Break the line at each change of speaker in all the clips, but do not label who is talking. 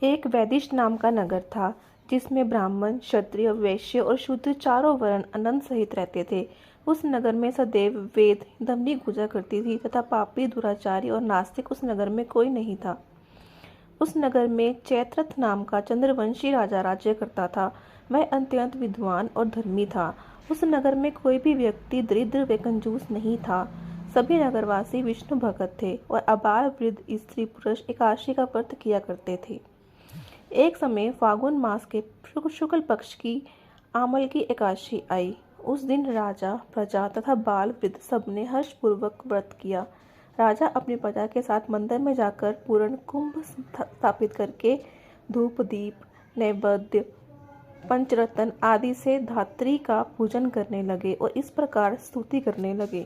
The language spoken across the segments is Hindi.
एक वैदिश नाम का नगर था, जिसमें ब्राह्मण, क्षत्रिय, वैश्य और शूद्र चारों वर्ण आनंद सहित रहते थे। उस नगर में सदैव वेद ध्वनि गूंजा करती थी तथा पापी, दुराचारी और नास्तिक उस नगर में कोई नहीं था। उस नगर में चैत्रथ नाम का चंद्रवंशी राजा राज्य करता था। वह अत्यंत विद्वान और धर्मी था। उस नगर में कोई भी व्यक्ति दरिद्र व कंजूस नहीं था। सभी नगरवासी विष्णु भक्त थे और आबाल वृद्ध स्त्री पुरुष एकादशी का व्रत किया करते थे। एक समय फागुन मास के शुक्ल पक्ष की आमल की एकादशी आई। उस दिन राजा, प्रजा तथा बाल वृद्ध सबने हर्षपूर्वक व्रत किया। राजा अपनी प्रजा के साथ मंदिर में जाकर पूर्ण कुंभ स्थापित करके धूप, दीप, नैवेद्य, पंचरत्न आदि से धात्री का पूजन करने लगे और इस प्रकार स्तुति करने लगे।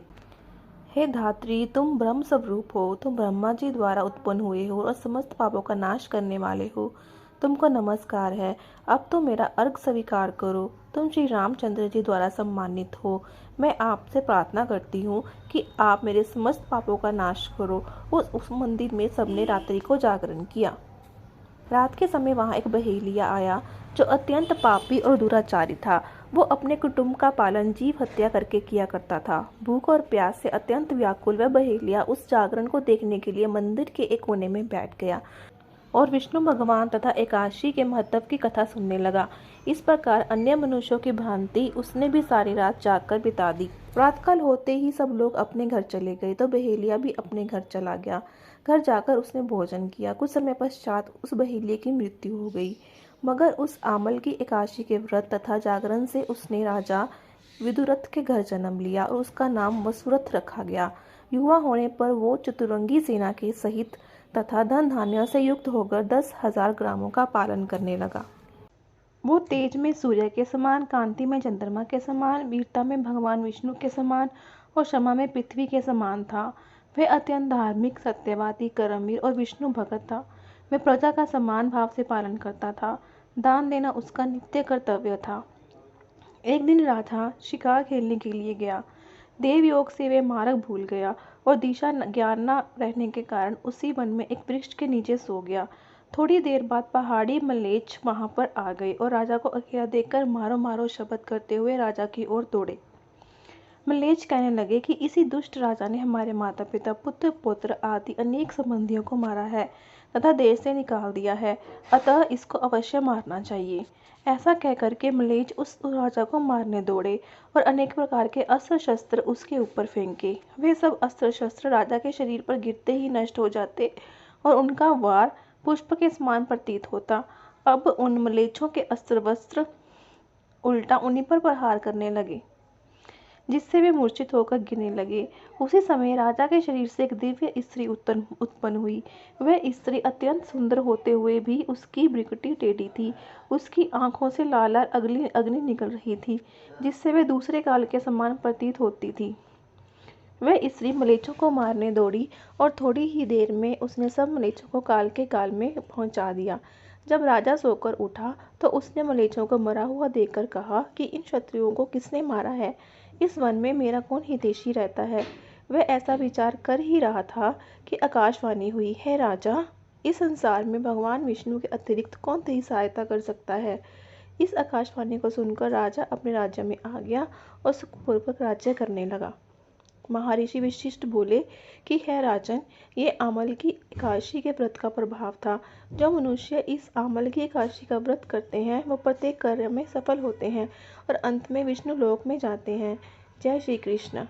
हे धात्री, तुम ब्रह्म स्वरूप हो, तुम ब्रह्मा जी द्वारा उत्पन्न हुए हो और समस्त पापों का नाश करने वाले हो। तुमको नमस्कार है। अब तो मेरा अर्घ स्वीकार करो। तुम श्री रामचंद्र जी द्वारा सम्मानित हो। मैं आपसे प्रार्थना करती हूँ कि आप मेरे समस्त पापों का नाश करो। उस मंदिर में सबने रात्रि को जागरण किया। रात के समय वहाँ एक बहेलिया आया जो अत्यंत पापी और दुराचारी था। वो अपने कुटुंब का पालन जीव हत्या करके किया करता था। भूख और प्यास से अत्यंत व्याकुल वह बहेलिया उस जागरण को देखने के लिए मंदिर के एक कोने में बैठ गया और विष्णु भगवान तथा एकादशी के महत्व की कथा सुनने लगा। इस प्रकार अन्य मनुष्यों की भांति उसने भी सारी रात जागकर बिता दी। प्रातःकाल होते ही सब लोग अपने घर चले गए तो बहेलिया भी अपने घर चला गया। घर जाकर उसने भोजन किया। कुछ समय पश्चात उस बहेलिये की मृत्यु हो गई। मगर उस आमल की एकादशी के व्रत तथा जागरण से उसने राजा विदुरथ के घर जन्म लिया और उसका नाम वसुरथ रखा गया। युवा होने पर वो चतुरंगी सेना के सहित तथा धन धान्य से युक्त होकर 10,000 ग्रामों का पालन करने लगा। वो तेज में सूर्य के समान, कांति में चंद्रमा के समान, वीरता में भगवान विष्णु के समान और क्षमा में पृथ्वी के समान था। वह अत्यंत धार्मिक, सत्यवादी, कर्मवीर और विष्णु भक्त था। वह प्रजा का समान भाव से पालन करता था। दान देना उसका नित्य कर्तव्य था। एक दिन राजा शिकार खेलने के लिए गया। देव योग से वह मार्ग भूल गया और दिशा ज्ञान न रहने के कारण उसी वन में एक वृक्ष के नीचे सो गया। थोड़ी देर बाद पहाड़ी मलेच्छ वहां पर आ गए और राजा को अकेला देखकर मारो मारो शब्द करते हुए राजा की ओर दौड़े। मलेच्छ कहने लगे कि इसी दुष्ट राजा ने हमारे माता पिता, पुत्र पौत्र आदि अनेक संबंधियों को मारा है तथा देश से निकाल दिया है, अतः इसको अवश्य मारना चाहिए। ऐसा कहकर के मलेच्छ उस राजा को मारने दौड़े और अनेक प्रकार के अस्त्र शस्त्र उसके ऊपर फेंके। वे सब अस्त्र शस्त्र राजा के शरीर पर गिरते ही नष्ट हो जाते और उनका वार पुष्प के समान प्रतीत होता। अब उन मलेच्छों के अस्त्र वस्त्र उल्टा उन्हीं पर प्रहार करने लगे, जिससे वे मूर्छित होकर गिरने लगे। उसी समय राजा के शरीर से एक दिव्य स्त्री उत्पन्न हुई। वह स्त्री अत्यंत सुंदर होते हुए भी उसकी भ्रुकुटी टेढ़ी थी। उसकी आंखों से लाल लाल अग्नि निकल रही थी, जिससे वह दूसरे काल के समान प्रतीत होती थी। वह स्त्री मलेच्छों को मारने दौड़ी और थोड़ी ही देर में उसने सब मलेच्छों को काल के काल में पहुंचा दिया। जब राजा सोकर उठा तो उसने मलेच्छों को मरा हुआ देखकर कहा कि इन शत्रुओं को किसने मारा है? इस वन में मेरा कौन हितैषी रहता है? वह ऐसा विचार कर ही रहा था कि आकाशवाणी हुई, हे राजा, इस संसार में भगवान विष्णु के अतिरिक्त कौन तेरी सहायता कर सकता है? इस आकाशवाणी को सुनकर राजा अपने राज्य में आ गया और सुखपूर्वक राज्य करने लगा। महर्षि वशिष्ठ बोले कि हे राजन, ये आमल की एकादशी के व्रत का प्रभाव था। जो मनुष्य इस आमल की एकादशी का व्रत करते हैं वो प्रत्येक कार्य में सफल होते हैं और अंत में विष्णु लोक में जाते हैं। जय श्री कृष्ण।